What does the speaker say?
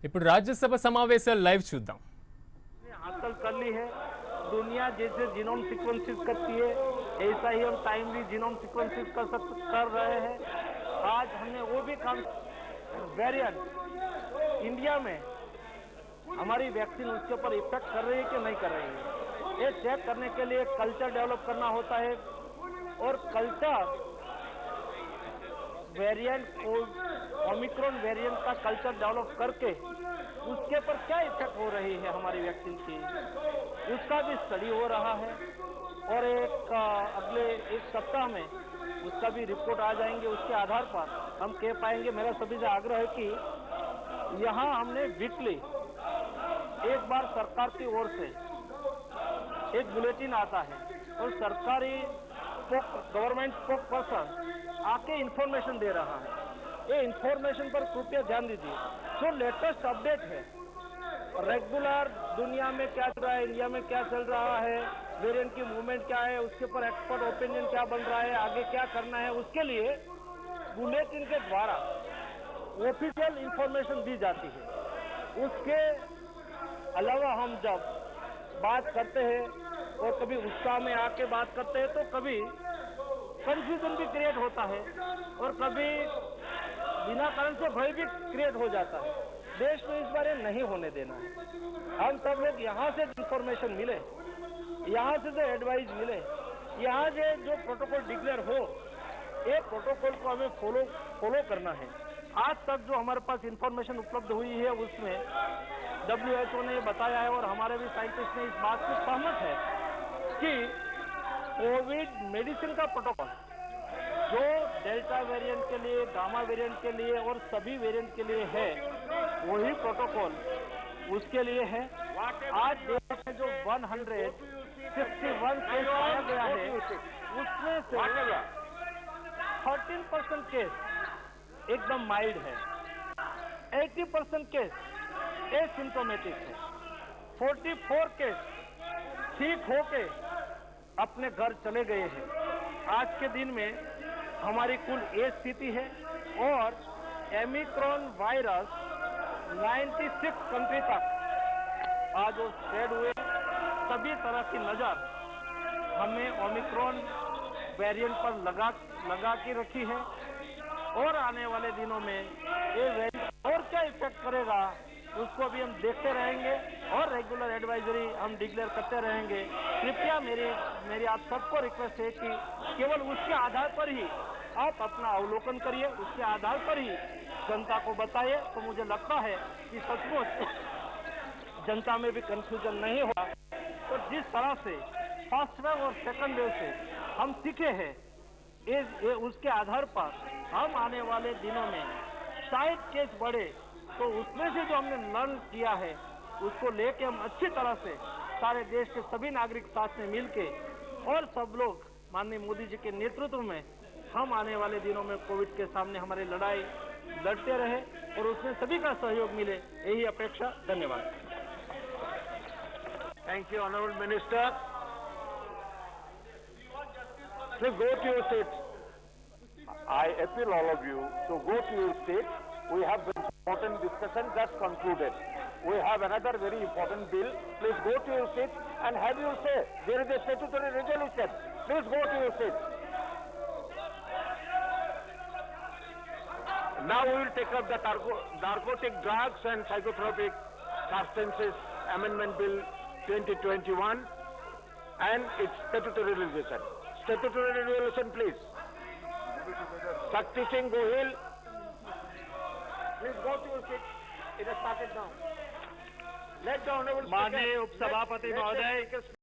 ఇప్పుడు రాజ్యసభ సమావేశాలు లైవ్ చూద్దాం. हासिल कर ली है। दुनिया जैसे जीनोम सीक्वेंसेस करती है ऐसा ही हम टाइमली जीनोम सीक्वेंसेस कर रहे हैं। आज हमने वो भी काम वेरिएंट इंडिया में हमारी वैक्सीन उसके ऊपर इफेक्ट कर रही है कि नहीं कर रही है, ये चेक करने के लिए कल्चर डेवलप करना होता है। और कल्चर वेरिएंट ओमिक्रॉन वेरिएंट का कल्चर डेवलप करके उसके ऊपर क्या इफेक्ट हो रही है हमारी वैक्सीन की, उसका भी स्टडी हो रहा है। और अगले एक सप्ताह में उसका भी रिपोर्ट आ जाएंगे। उसके आधार पर हम कह पाएंगे। मेरा सभी से आग्रह है कि यहाँ हमने वीकली एक बार सरकार की ओर से एक बुलेटिन आता है और सरकारी गवर्नमेंट स्पोक पर्सन आके इंफॉर्मेशन दे रहा है। ये इंफॉर्मेशन पर कृपया ध्यान दीजिए। जो लेटेस्ट अपडेट है, रेगुलर दुनिया में क्या चल रहा है, इंडिया में क्या चल रहा है, वेरिएंट की मूवमेंट क्या है, उसके ऊपर एक्सपर्ट ओपिनियन क्या बन रहा है, आगे क्या करना है, उसके लिए बुलेटिन के द्वारा ऑफिशियल इंफॉर्मेशन दी जाती है। उसके अलावा हम जब बात करते हैं और कभी उत्साह में आके बात करते हैं तो कभी कंफ्यूजन भी क्रिएट होता है और कभी बिना कारण से भय भी क्रिएट हो जाता है। देश में इस बारे नहीं होने देना है। हम सब लोग यहाँ से इंफॉर्मेशन मिले, यहाँ से जो एडवाइस मिले, यहाँ से जो प्रोटोकॉल डिक्लेयर हो, ये प्रोटोकॉल को हमें फॉलो करना है। आज तक जो हमारे पास इंफॉर्मेशन उपलब्ध हुई है उसमें WHO ने बताया है और हमारे भी साइंटिस्ट ने इस बात से सहमत है कि कोविड मेडिसिन का प्रोटोकॉल जो डेल्टा वेरिएंट के लिए, गामा वेरिएंट के लिए और सभी वेरिएंट के लिए है, वही प्रोटोकॉल उसके लिए है। आज देश में जो 161 केस पाया गया है उसमें से 13% केस एकदम माइल्ड है, 80% केस एसिम्टोमेटिक है, 44 केस ठीक होके अपने घर चले गए हैं। आज के दिन में हमारी कुल ये स्थिति है और ओमिक्रॉन वायरस 96 कंट्री तक आज वो स्प्रेड हुए। सभी तरह की नजर हमें ओमिक्रॉन वेरिएंट पर लगा के रखी है और आने वाले दिनों में ये वेरिएंट और क्या इफेक्ट करेगा उसको भी हम देखते रहेंगे और रेगुलर एडवाइजरी हम डिक्लेयर करते रहेंगे। कृपया मेरी आप सबको रिक्वेस्ट है कि केवल उसके आधार पर ही आप अपना अवलोकन करिए, उसके आधार पर ही जनता को बताइए। तो मुझे लगता है कि सचमुच जनता में भी कंफ्यूजन नहीं होगा। तो जिस तरह से फर्स्ट वेव और सेकंड वेव से हम सीखे हैं, उसके आधार पर हम आने वाले दिनों में शायद केस बढ़े तो उसमें से जो हमने लर्न किया है उसको लेके हम अच्छी तरह से सारे देश के सभी नागरिक साथ में मिलके और सब लोग माननीय मोदी जी के नेतृत्व में हम आने वाले दिनों में कोविड के सामने हमारी लड़ाई लड़ते रहे और उसमें सभी का सहयोग मिले, यही अपेक्षा। धन्यवाद। Thank you honourable minister. Please go to your seats. I appeal all of you to go to your seats. We have very important discussion just concluded. We have another very important bill. Please go to your seats and have your say. There is a statutory resolution. Please go to your seats. Now we will take up the Narcotic Drugs and Psychotropic Substances Amendment Bill 2021 and its statutory resolution. Statutory resolution, please. Shakti Singh Gohil. Please go to your seat. It has started now. Let the honorable माननीय उपसभापति महोदय